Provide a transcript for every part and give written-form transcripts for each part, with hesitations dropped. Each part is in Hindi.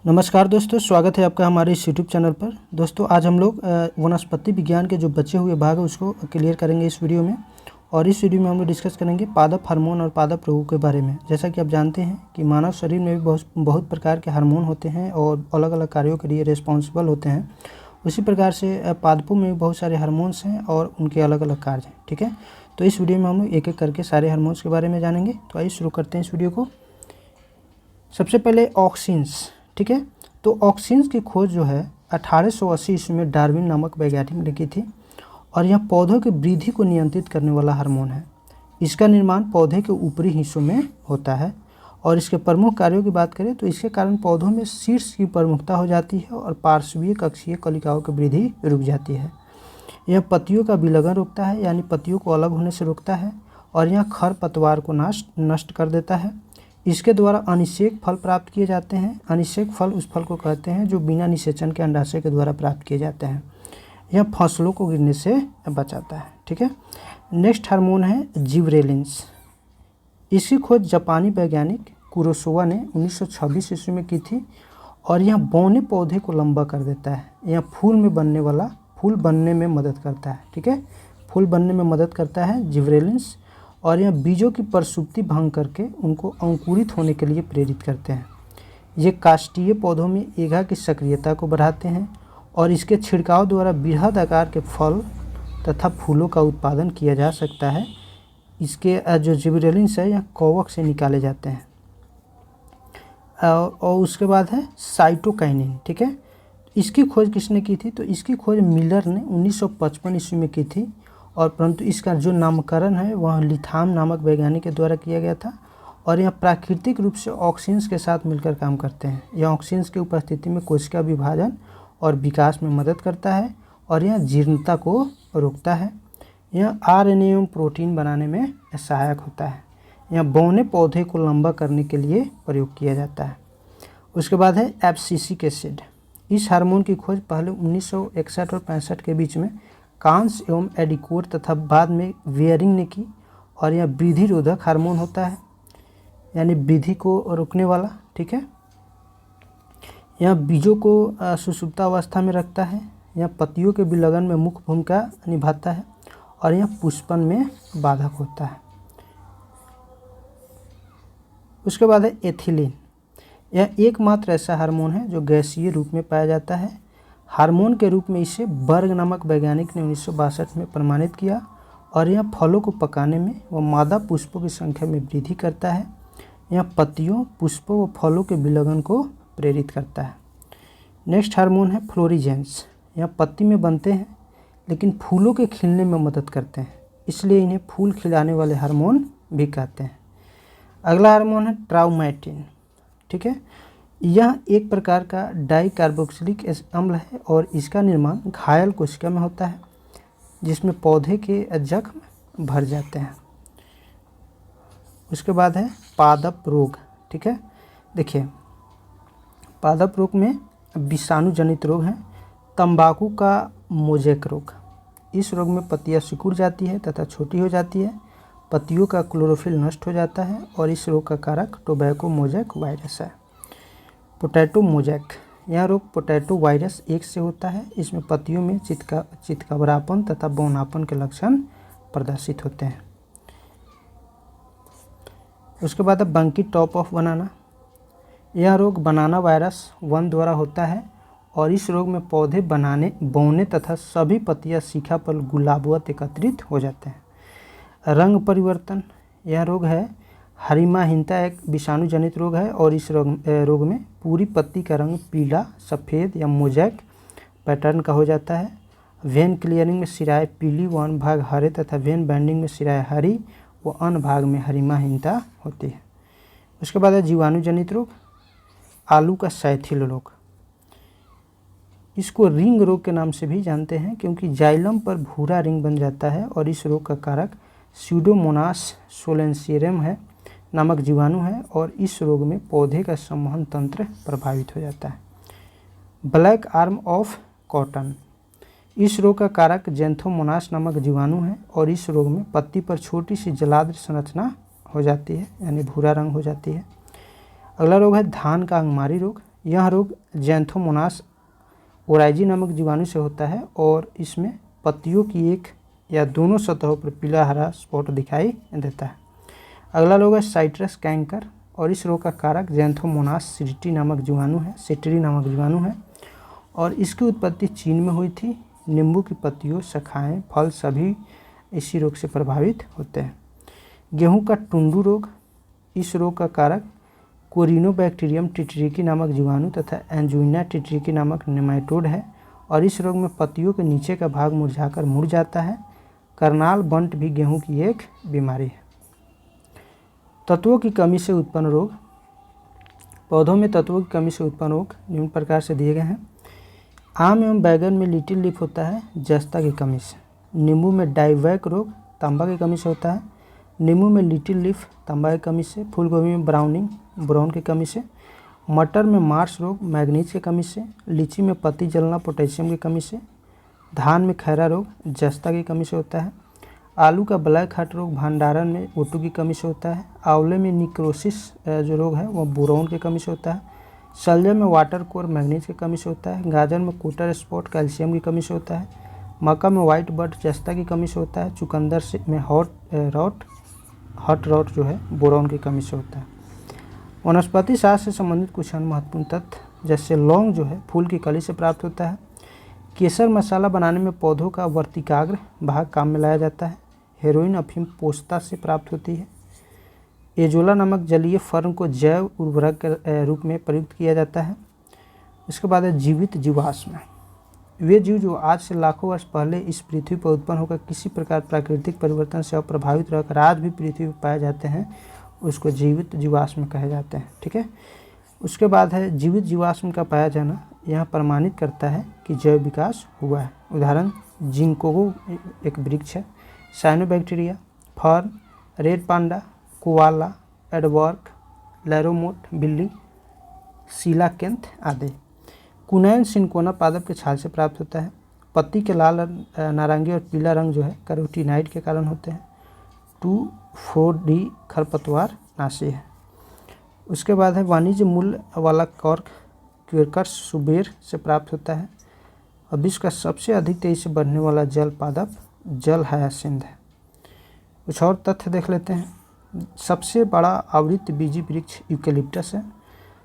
नमस्कार दोस्तों, स्वागत है आपका हमारे इस यूट्यूब चैनल पर। दोस्तों आज हम लोग वनस्पति विज्ञान के जो बचे हुए भाग है उसको क्लियर करेंगे इस वीडियो में। और इस वीडियो में हम लोग डिस्कस करेंगे पादप हार्मोन और पादप रोगों के बारे में। जैसा कि आप जानते हैं कि मानव शरीर में भी बहुत प्रकार के हार्मोन होते हैं और अलग अलग कार्यों के लिए रिस्पॉन्सिबल होते हैं। उसी प्रकार से पादपों में भी बहुत सारे हार्मोन्स हैं और उनके अलग अलग कार्य हैं। ठीक है, तो इस वीडियो में हम लोग एक एक करके सारे हार्मोन्स के बारे में जानेंगे। तो आइए शुरू करते हैं इस वीडियो को। सबसे पहले ऑक्सिन्स। ठीक है, तो ऑक्सिन्स की खोज जो है 1880 ईस्वी में डार्विन नामक वैज्ञानिक ने की थी और यह पौधों की वृद्धि को नियंत्रित करने वाला हार्मोन है। इसका निर्माण पौधे के ऊपरी हिस्सों में होता है और इसके प्रमुख कार्यों की बात करें तो इसके कारण पौधों में शीर्ष की प्रमुखता हो जाती है और पार्श्वीय कक्षीय कलिकाओं की वृद्धि रुक जाती है। यह पत्तियों का विलगन रोकता है, यानी पत्तियों को अलग होने से रोकता है, और यह खरपतवार को नष्ट कर देता है। इसके द्वारा अनिषेक फल प्राप्त किए जाते हैं। अनिषेक फल उस फल को कहते हैं जो बिना निषेचन के अंडाशय के द्वारा प्राप्त किए जाते हैं। यह फसलों को गिरने से बचाता है। ठीक है, नेक्स्ट हार्मोन है जिबरेलिन्स। इसकी खोज जापानी वैज्ञानिक कुरोसावा ने 1926 ईस्वी में की थी और यह बौने पौधे को लंबा कर देता है। यह फूल बनने में मदद करता है। ठीक है, फूल बनने में मदद करता है जिबरेलिन्स, और यह बीजों की प्रसुप्ति भंग करके उनको अंकुरित होने के लिए प्रेरित करते हैं। ये काष्ठीय पौधों में एगा की सक्रियता को बढ़ाते हैं और इसके छिड़काव द्वारा बृहद आकार के फल तथा फूलों का उत्पादन किया जा सकता है। इसके जो जिबरेलिन्स है यह कवक से निकाले जाते हैं। और उसके बाद है साइटोकाइनिन। ठीक है, इसकी खोज किसने की थी? तो इसकी खोज मिलर ने 1955 ईस्वी में की थी, और परंतु इसका जो नामकरण है वह लिथाम नामक वैज्ञानिक के द्वारा किया गया था। और यह प्राकृतिक रूप से ऑक्सिन्स के साथ मिलकर काम करते हैं। यह ऑक्सिन्स की उपस्थिति में कोशिका विभाजन और विकास में मदद करता है और यह जीर्णता को रोकता है। यह आरएनए एवं प्रोटीन बनाने में सहायक होता है। यह बौने पौधे को लंबा करने के लिए प्रयोग किया जाता है। उसके बाद है एब्सिसिक एसिड। इस हार्मोन की खोज पहले 1961 और 65 के बीच में कांस एवं एडिकोर तथा बाद में वेयरिंग ने की, और यह वृद्धि रोधक हार्मोन होता है, यानी वृद्धि को रोकने वाला। ठीक है, यह बीजों को सुषुप्तावस्था में रखता है। यह पत्तियों के विलगन में मुख्य भूमिका निभाता है और यह पुष्पन में बाधक होता है। उसके बाद है एथिलीन। यह एकमात्र ऐसा हार्मोन है जो गैसीय रूप में पाया जाता है। हार्मोन के रूप में इसे बर्ग नामक वैज्ञानिक ने 1962 में प्रमाणित किया, और यह फलों को पकाने में व मादा पुष्पों की संख्या में वृद्धि करता है। यह पत्तियों, पुष्पों व फलों के विलगन को प्रेरित करता है। नेक्स्ट हार्मोन है फ्लोरिजेंस। यह पत्ती में बनते हैं लेकिन फूलों के खिलने में मदद करते हैं, इसलिए इन्हें फूल खिलाने वाले हार्मोन भी कहते हैं। अगला हार्मोन है ट्राउमैटिन। ठीक है, यह एक प्रकार का डाइकार्बोक्सिलिक अम्ल है और इसका निर्माण घायल कोशिका में होता है जिसमें पौधे के जख्म भर जाते हैं। उसके बाद है पादप रोग। ठीक है, देखिए पादप रोग में विषाणु जनित रोग हैं। तंबाकू का मोज़ेक रोग। इस रोग में पत्तियां सिकुड़ जाती है तथा छोटी हो जाती है, पत्तियों का क्लोरोफिल नष्ट हो जाता है, और इस रोग का कारक टोबैको मोज़ेक वायरस है। Potato mosaic. यह रोग पोटैटो वायरस 1 से होता है। इसमें पत्तियों में चितकबरापन तथा बौनापन के लक्षण प्रदर्शित होते हैं। उसके बाद है बंकी टॉप ऑफ बनाना। यह रोग बनाना वायरस 1 द्वारा होता है और इस रोग में पौधे बौने तथा सभी पत्तियां शिखा पर गुलाबवत एकत्रित हो जाते हैं। रंग परिवर्तन। यह रोग है हरिमाहीनता, एक विषाणु जनित रोग है और इस रोग में पूरी पत्ती का रंग पीला, सफ़ेद या मोज़ेक पैटर्न का हो जाता है। वेन क्लियरिंग में सिराएं पीली व अन्य भाग हरे तथा वेन बैंडिंग में सिराएं हरी व अन्य भाग में हरिमाहीनता होती है। उसके बाद है जीवाणु जनित रोग, आलू का शैथिल रोग। इसको रिंग रोग के नाम से भी जानते हैं क्योंकि जाइलम पर भूरा रिंग बन जाता है, और इस रोग का कारक स्यूडोमोनास सोलेंसियरम है नामक जीवाणु है, और इस रोग में पौधे का संवहन तंत्र प्रभावित हो जाता है। Black arm of cotton. इस रोग का कारक जेंथोमोनास नामक जीवाणु है, और इस रोग में पत्ती पर छोटी सी जलाद्र संरचना हो जाती है, यानी भूरा रंग हो जाती है। अगला रोग है धान का अंगमारी रोग। यह रोग ज़ैंथोमोनास ओराइजी नामक जीवाणु से होता है और इसमें पत्तियों की एक या दोनों सतहों पर पीला हरा स्पॉट दिखाई देता है। अगला रोग है साइट्रस कैंकर और इस रोग का कारक ज़ैंथोमोनास सिट्री नामक जीवाणु है और इसकी उत्पत्ति चीन में हुई थी। नींबू की पत्तियों, शाखाएं, फल सभी इसी रोग से प्रभावित होते हैं। गेहूं का टुंडू रोग, इस रोग का कारक कोरिनोबैक्टीरियम टिटरिकी नामक जीवाणु तथा एंजुइना टिटरिकी नामक नेमाटोड है और इस रोग में पत्तियों के नीचे का भाग मुरझाकर मुड़ जाता है। करनाल बंट भी गेहूं की एक बीमारी है। तत्वों की कमी से उत्पन्न रोग, पौधों में तत्वों की कमी से उत्पन्न रोग निम्न प्रकार से दिए गए हैं। आम एवं बैगन में लिटिल लीफ होता है जस्ता की कमी से। नींबू में डाइवैक रोग तांबा की कमी से होता है। नींबू में लिटिल लीफ तांबा की कमी से। फूलगोभी में ब्राउन की कमी से। मटर में मार्स रोग मैग्नीज की कमी से। लीची में पत्ती जलना पोटेशियम की कमी से। धान में खैरा रोग जस्ता की कमी से होता है। आलू का ब्लैक हार्ट रोग भंडारण में O2 की कमी से होता है। आंवले में निक्रोसिस जो रोग है वह बोरोन की कमी से होता है। शलजम में वाटर कोर मैग्नीज की कमी से होता है। गाजर में कोटर स्पॉट कैल्शियम की कमी से होता है। मक्का में वाइट बर्ड जस्ता की कमी से होता है। चुकंदर में हॉट रॉट जो है बोरोन की कमी से होता है। वनस्पति शास्त्र से संबंधित कुछ अन्य महत्वपूर्ण तथ्य, जैसे लौंग जो है फूल की कली से प्राप्त होता है। केसर मसाला बनाने में पौधों का वर्तिकाग्र भाग काम में लाया जाता है। हेरोइन अफीम पोस्ता से प्राप्त होती है। एजोला नामक जलीय फर्न को जैव उर्वरक के रूप में प्रयुक्त किया जाता है। इसके बाद है जीवित जीवाश्म, वे जीव जो आज से लाखों वर्ष पहले इस पृथ्वी पर उत्पन्न होकर किसी प्रकार प्राकृतिक परिवर्तन से अप्रभावित रहकर आज भी पृथ्वी पर पाए जाते हैं, उसको जीवित जीवाश्म कहे जाते हैं। ठीक है। उसके बाद है जीवित जीवाश्म का पाया जाना यह प्रमाणित करता है कि जैव विकास हुआ है। उदाहरण जिंकोगो एक वृक्ष है, cyanobacteria, fern, red panda, koala, aardvark, लैरोमोट बिल्ली, सीलाकेंथ आदि। कुनैन सिंकोना पादप के छाल से प्राप्त होता है। पत्ती के लाल, नारंगी और पीला रंग जो है कैरोटीनाइड के कारण होते हैं। 2,4-D खरपतवार नाशी है। उसके बाद है वाणिज्य मूल्य वाला कॉर्क क्वेरकस सुबेर से प्राप्त होता है। और विश्व का सबसे अधिक तेजी से बढ़ने वाला जल पादप जल हायासिंथ है। कुछ और तथ्य देख लेते हैं। सबसे बड़ा आवृत्त बीजी वृक्ष यूकेलिप्टस है।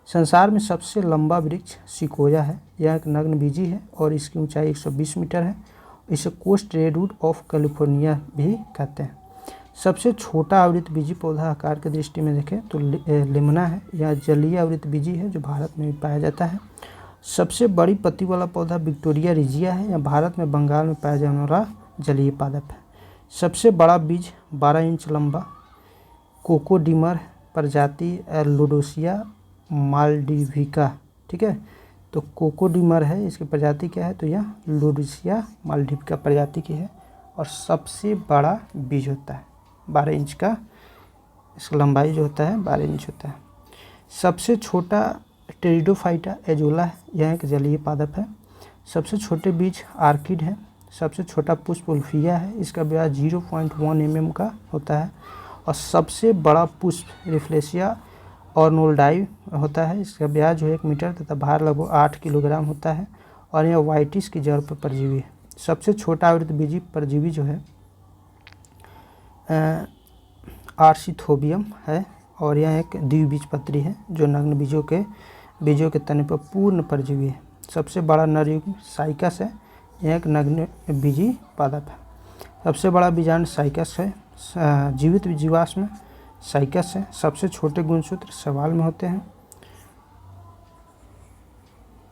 संसार में सबसे लंबा वृक्ष सिकोया है। यह एक नग्न बीजी है और इसकी ऊंचाई 120 मीटर है। इसे कोस्ट रेडवुड ऑफ कैलिफोर्निया भी कहते हैं। सबसे छोटा आवृत्त बीजी पौधा आकार की दृष्टि में देखें तो लिमना है। यह जलीय आवृत्त बीजी है जो भारत में भी पाया जाता है। सबसे बड़ी पत्ती वाला पौधा विक्टोरिया रिजिया है। यह भारत में बंगाल में पाया जाने वाला जलीय पादप है। सबसे बड़ा बीज 12 इंच लंबा कोकोडिमर प्रजाति लोडोसिया मालडिविका। ठीक है, तो कोकोडिमर है, इसकी प्रजाति क्या है, तो यह लोडोसिया मालडिविका प्रजाति की है और सबसे बड़ा बीज होता है 12 इंच का। इसका लंबाई जो होता है 12 इंच होता है। सबसे छोटा टेरिडोफाइटा एजोला है। यह एक जलीय पादप है। सबसे छोटे बीज आर्किड है। सबसे छोटा पुष्प उल्फिया है। इसका व्यास 0.1 mm का होता है। और सबसे बड़ा पुष्प रिफ्लेशिया ऑर्नोल्डाई होता है। इसका व्यास जो 1 मीटर तथा भार लगभग 8 किलोग्राम होता है और यह वाइटिस की जड़ पर परजीवी है। सबसे छोटा आवृत्त बीजी परजीवी जो है आर्सिथोबियम है और यह एक द्विबीजपत्री है जो नग्न बीजों के तने पर पूर्ण परजीवी है। सबसे बड़ा नर युग्म साइकस है। यह एक नग्न बीजी पादप है। सबसे बड़ा बीजांड साइकस है। जीवित जीवाश्म साइकस है। सबसे छोटे गुणसूत्र शैवाल में होते हैं।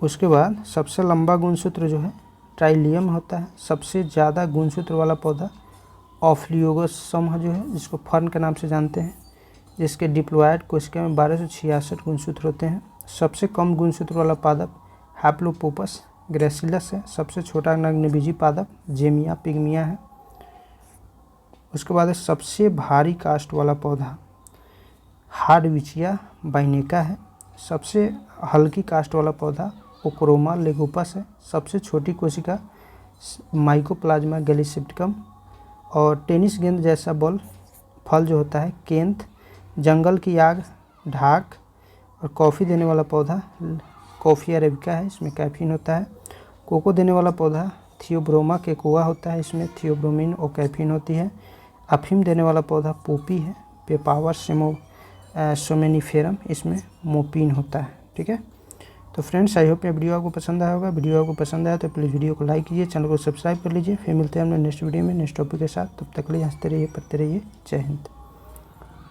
उसके बाद सबसे लंबा गुणसूत्र जो है ट्राइलियम होता है। सबसे ज़्यादा गुणसूत्र वाला पौधा ऑफ्लियोगोसम जो है, जिसको फर्न के नाम से जानते हैं, जिसके डिप्लॉयड कोशिका में 1266 गुणसूत्र होते हैं। सबसे कम गुणसूत्र वाला पादप हैप्लोपोपस ग्रेसिलस है। सबसे छोटा नग्नबीजी पादप जेमिया पिग्मिया है। उसके बाद सबसे भारी काष्ठ वाला पौधा हार्डविचिया बाइनेका है। सबसे हल्की काष्ठ वाला पौधा ओक्रोमा लेगोपस है। सबसे छोटी कोशिका माइकोप्लाज्मा गैलीसेप्टिकम। और टेनिस गेंद जैसा बॉल फल जो होता है केंथ। जंगल की आग ढाक और कॉफ़ी देने वाला पौधा कॉफ़ी अरेबिका है, इसमें कैफीन होता है। कोको देने वाला पौधा थियोब्रोमा केकोआ होता है, इसमें थियोब्रोमिन और कैफीन होती है। अफीम देने वाला पौधा पोपी है, पेपावर सोमेनिफेरम, इसमें मोपिन होता है। ठीक है, तो फ्रेंड्स आई होप ये वीडियो आपको पसंद आया होगा। वीडियो आपको पसंद आया तो प्लीज़ वीडियो को लाइक कीजिए, चैनल को सब्सक्राइब कर लीजिए। फिर मिलते हैं हम नेक्स्ट वीडियो में नेक्स्ट टॉपिक के साथ। तब तक के लिए हंसते रहिए, पढ़ते रहिए। जय हिंद।